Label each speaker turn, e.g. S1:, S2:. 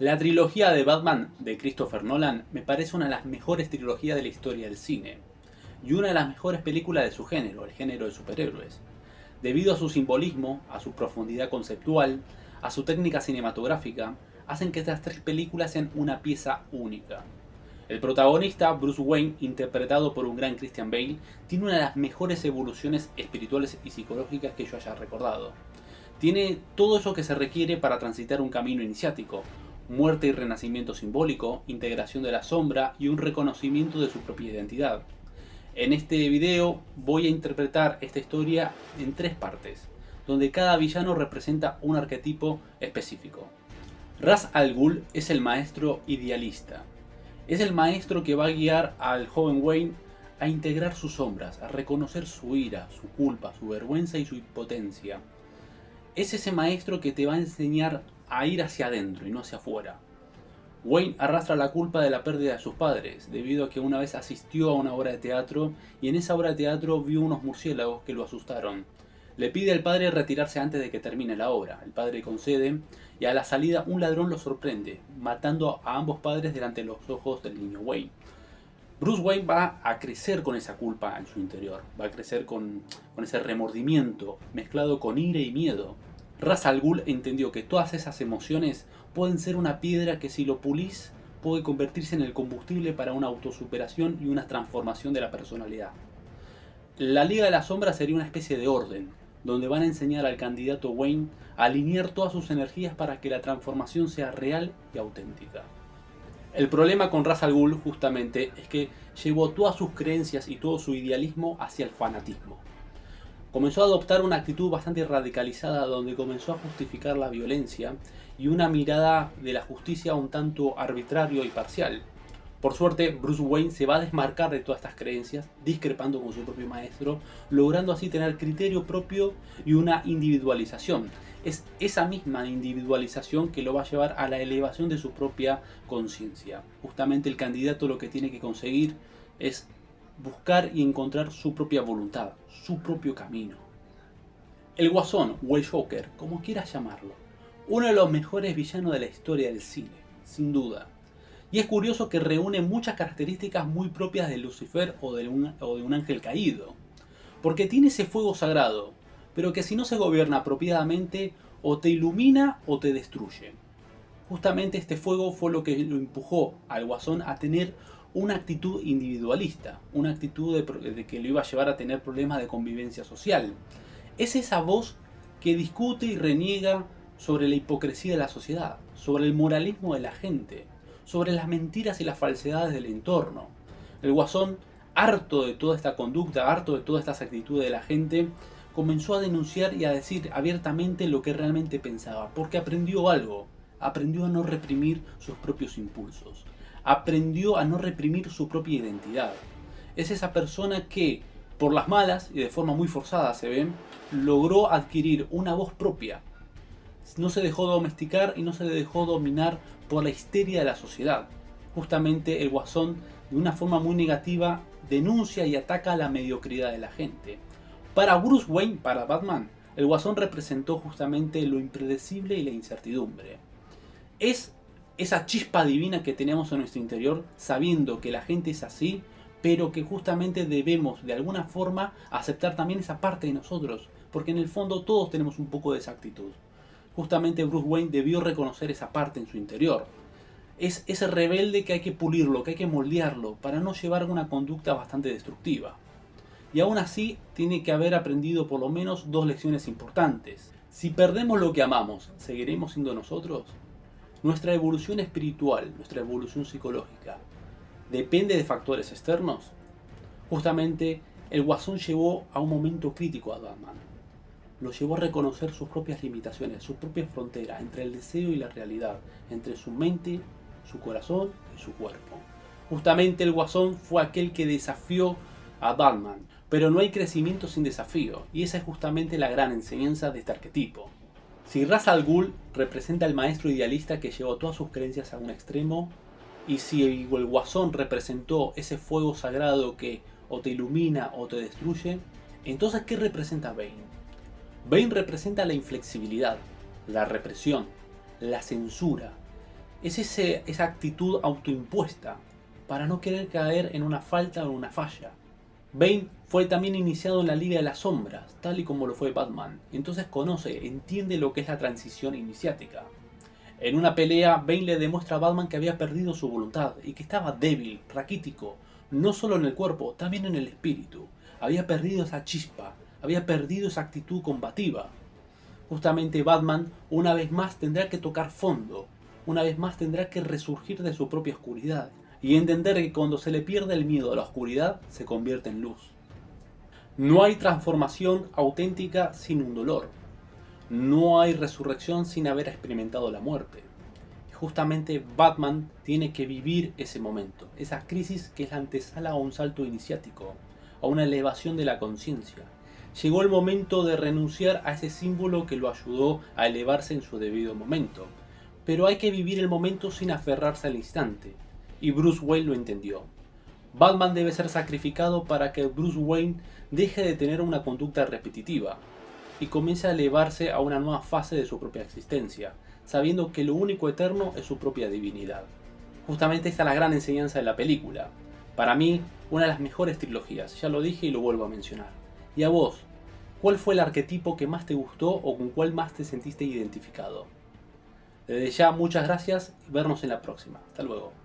S1: La trilogía de Batman de Christopher Nolan me parece una de las mejores trilogías de la historia del cine y una de las mejores películas de su género, el género de superhéroes, debido a su simbolismo, a su profundidad conceptual, a su técnica cinematográfica, hacen que estas tres películas sean una pieza única. El protagonista, Bruce Wayne, interpretado por un gran Christian Bale, tiene una de las mejores evoluciones espirituales y psicológicas que yo haya recordado. Tiene todo eso que se requiere para transitar un camino iniciático: muerte y renacimiento simbólico, integración de la sombra y un reconocimiento de su propia identidad. En este video voy a interpretar esta historia en tres partes, donde cada villano representa un arquetipo específico. Ra's al Ghul es el maestro idealista. Es el maestro que va a guiar al joven Wayne a integrar sus sombras, a reconocer su ira, su culpa, su vergüenza y su impotencia. Es ese maestro que te va a enseñar a ir hacia adentro y no hacia afuera. Wayne arrastra la culpa de la pérdida de sus padres, debido a que una vez asistió a una obra de teatro y en esa obra de teatro vio unos murciélagos que lo asustaron. Le pide al padre retirarse antes de que termine la obra. El padre concede y a la salida un ladrón lo sorprende, matando a ambos padres delante de los ojos del niño Wayne. Bruce Wayne va a crecer con esa culpa en su interior, va a crecer con ese remordimiento mezclado con ira y miedo. Ra's al Ghul entendió que todas esas emociones pueden ser una piedra que, si lo pulís, puede convertirse en el combustible para una autosuperación y una transformación de la personalidad. La Liga de la Sombra sería una especie de orden, donde van a enseñar al candidato Wayne a alinear todas sus energías para que la transformación sea real y auténtica. El problema con Ra's al Ghul justamente es que llevó todas sus creencias y todo su idealismo hacia el fanatismo. Comenzó a adoptar una actitud bastante radicalizada, donde comenzó a justificar la violencia y una mirada de la justicia un tanto arbitrario y parcial. Por suerte, Bruce Wayne se va a desmarcar de todas estas creencias, discrepando con su propio maestro, logrando así tener criterio propio y una individualización. Es esa misma individualización que lo va a llevar a la elevación de su propia conciencia. Justamente el candidato lo que tiene que conseguir es buscar y encontrar su propia voluntad, su propio camino. El Guasón o el Joker, como quieras llamarlo, uno de los mejores villanos de la historia del cine, sin duda. Y es curioso que reúne muchas características muy propias de Lucifer o de un ángel caído. Porque tiene ese fuego sagrado, pero que si no se gobierna apropiadamente, o te ilumina o te destruye. Justamente este fuego fue lo que lo empujó al Guasón a tener una actitud individualista, una actitud de que lo iba a llevar a tener problemas de convivencia social. Es esa voz que discute y reniega sobre la hipocresía de la sociedad, sobre el moralismo de la gente, sobre las mentiras y las falsedades del entorno. El Guasón, harto de toda esta conducta, harto de todas estas actitudes de la gente, comenzó a denunciar y a decir abiertamente lo que realmente pensaba, porque aprendió algo, aprendió a no reprimir sus propios impulsos, aprendió a no reprimir su propia identidad. Es esa persona que, por las malas y de forma muy forzada se ven, logró adquirir una voz propia. No se dejó domesticar y no se dejó dominar por la histeria de la sociedad. Justamente el Guasón, de una forma muy negativa, denuncia y ataca la mediocridad de la gente. Para Bruce Wayne, para Batman, el Guasón representó justamente lo impredecible y la incertidumbre. Es esa chispa divina que tenemos en nuestro interior, sabiendo que la gente es así, pero que justamente debemos de alguna forma aceptar también esa parte de nosotros, porque en el fondo todos tenemos un poco de esa actitud. Justamente Bruce Wayne debió reconocer esa parte en su interior. Es ese rebelde que hay que pulirlo, que hay que moldearlo, para no llevar una conducta bastante destructiva. Y aún así, tiene que haber aprendido por lo menos dos lecciones importantes. Si perdemos lo que amamos, ¿seguiremos siendo nosotros? Nuestra evolución espiritual, nuestra evolución psicológica, ¿depende de factores externos? Justamente, el Guasón llevó a un momento crítico a Batman. Lo llevó a reconocer sus propias limitaciones, su propia frontera entre el deseo y la realidad, entre su mente, su corazón y su cuerpo. Justamente el Guasón fue aquel que desafió a Batman, pero no hay crecimiento sin desafío, y esa es justamente la gran enseñanza de este arquetipo. Si Ra's al Ghul representa al maestro idealista que llevó todas sus creencias a un extremo, y si el Guasón representó ese fuego sagrado que o te ilumina o te destruye, entonces ¿qué representa Bane? Bane representa la inflexibilidad, la represión, la censura. Es esa actitud autoimpuesta para no querer caer en una falta o en una falla. Bane fue también iniciado en la Liga de las Sombras, tal y como lo fue Batman, entonces entiende lo que es la transición iniciática. En una pelea, Bane le demuestra a Batman que había perdido su voluntad y que estaba débil, raquítico, no solo en el cuerpo, también en el espíritu. Había perdido esa chispa, había perdido esa actitud combativa. Justamente Batman una vez más tendrá que tocar fondo, una vez más tendrá que resurgir de su propia oscuridad y entender que cuando se le pierde el miedo a la oscuridad se convierte en luz. No hay transformación auténtica sin un dolor. No hay resurrección sin haber experimentado la muerte. Y justamente Batman tiene que vivir ese momento, esa crisis que es la antesala a un salto iniciático, a una elevación de la conciencia. Llegó el momento de renunciar a ese símbolo que lo ayudó a elevarse en su debido momento. Pero hay que vivir el momento sin aferrarse al instante. Y Bruce Wayne lo entendió. Batman debe ser sacrificado para que Bruce Wayne deje de tener una conducta repetitiva y comience a elevarse a una nueva fase de su propia existencia, sabiendo que lo único eterno es su propia divinidad. Justamente esta es la gran enseñanza de la película. Para mí, una de las mejores trilogías, ya lo dije y lo vuelvo a mencionar. ¿Y a vos? ¿Cuál fue el arquetipo que más te gustó o con cuál más te sentiste identificado? Desde ya, muchas gracias y vernos en la próxima. Hasta luego.